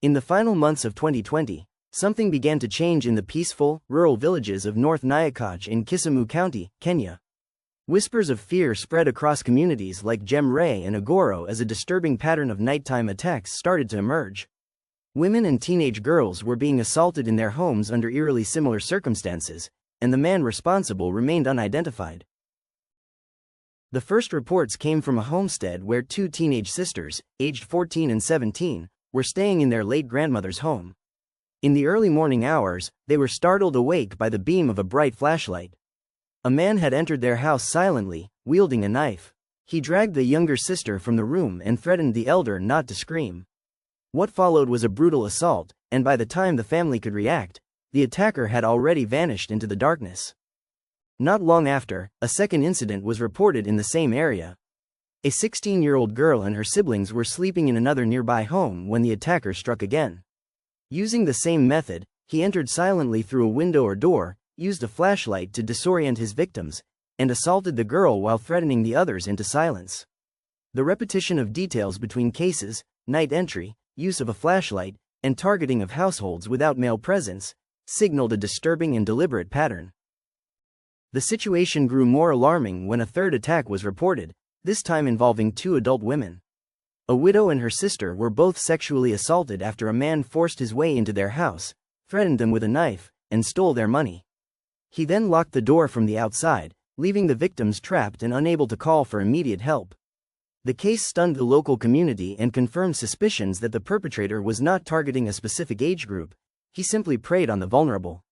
In the final months of 2020, something began to change in the peaceful, rural villages of North Nyakach in Kisumu County, Kenya. Whispers of fear spread across communities like Ray and Agoro as a disturbing pattern of nighttime attacks started to emerge. Women and teenage girls were being assaulted in their homes under eerily similar circumstances, and the man responsible remained unidentified. The first reports came from a homestead where two teenage sisters, aged 14 and 17, were staying in their late grandmother's home. In the early morning hours, they were startled awake by the beam of a bright flashlight. A man had entered their house silently, wielding a knife. He dragged the younger sister from the room and threatened the elder not to scream. What followed was a brutal assault, and by the time the family could react, the attacker had already vanished into the darkness. Not long after, a second incident was reported in the same area. A 16-year-old girl and her siblings were sleeping in another nearby home when the attacker struck again. Using the same method, he entered silently through a window or door, used a flashlight to disorient his victims, and assaulted the girl while threatening the others into silence. The repetition of details between cases, night entry, use of a flashlight, and targeting of households without male presence, signaled a disturbing and deliberate pattern. The situation grew more alarming when a third attack was reported, this time involving two adult women. A widow and her sister were both sexually assaulted after a man forced his way into their house, threatened them with a knife, and stole their money. He then locked the door from the outside, leaving the victims trapped and unable to call for immediate help. The case stunned the local community and confirmed suspicions that the perpetrator was not targeting a specific age group, he simply preyed on the vulnerable.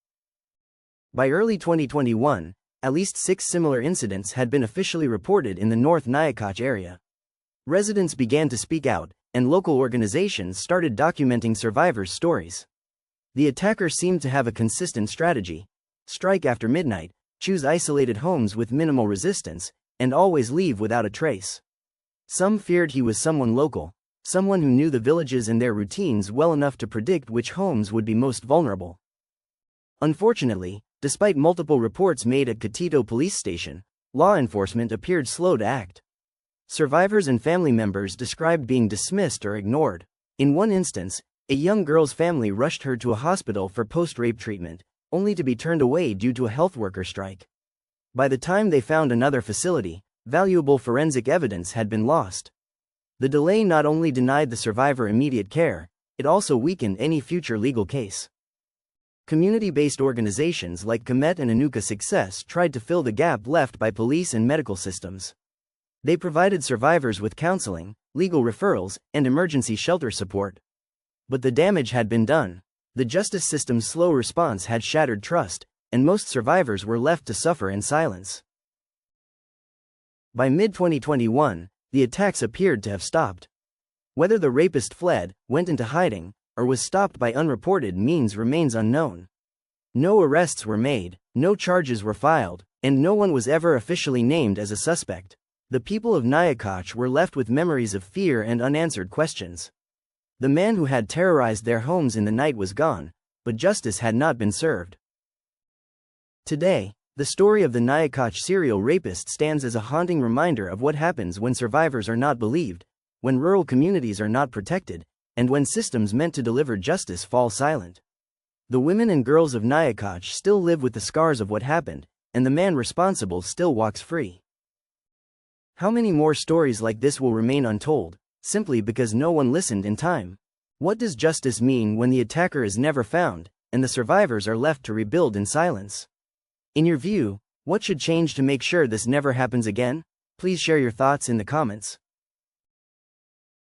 By early 2021, at least 6 similar incidents had been officially reported in the North Nyakach area. Residents began to speak out, and local organizations started documenting survivors' stories. The attacker seemed to have a consistent strategy: strike after midnight, choose isolated homes with minimal resistance, and always leave without a trace. Some feared he was someone local, someone who knew the villages and their routines well enough to predict which homes would be most vulnerable. Unfortunately, despite multiple reports made at Katito police station, law enforcement appeared slow to act. Survivors and family members described being dismissed or ignored. In one instance, a young girl's family rushed her to a hospital for post-rape treatment, only to be turned away due to a health worker strike. By the time they found another facility, valuable forensic evidence had been lost. The delay not only denied the survivor immediate care, it also weakened any future legal case. Community-based organizations like Comet and Anuka Success tried to fill the gap left by police and medical systems. They provided survivors with counseling, legal referrals, and emergency shelter support. But the damage had been done. The justice system's slow response had shattered trust, and most survivors were left to suffer in silence. By mid-2021, the attacks appeared to have stopped. Whether the rapist fled, went into hiding, or was stopped by unreported means remains unknown. No arrests were made, no charges were filed, and no one was ever officially named as a suspect. The people of Nyakach were left with memories of fear and unanswered questions. The man who had terrorized their homes in the night was gone, but justice had not been served. Today, the story of the Nyakach serial rapist stands as a haunting reminder of what happens when survivors are not believed, when rural communities are not protected, and when systems meant to deliver justice fall silent. The women and girls of Nyakach still live with the scars of what happened, and the man responsible still walks free. How many more stories like this will remain untold, simply because no one listened in time? What does justice mean when the attacker is never found, and the survivors are left to rebuild in silence? In your view, what should change to make sure this never happens again? Please share your thoughts in the comments.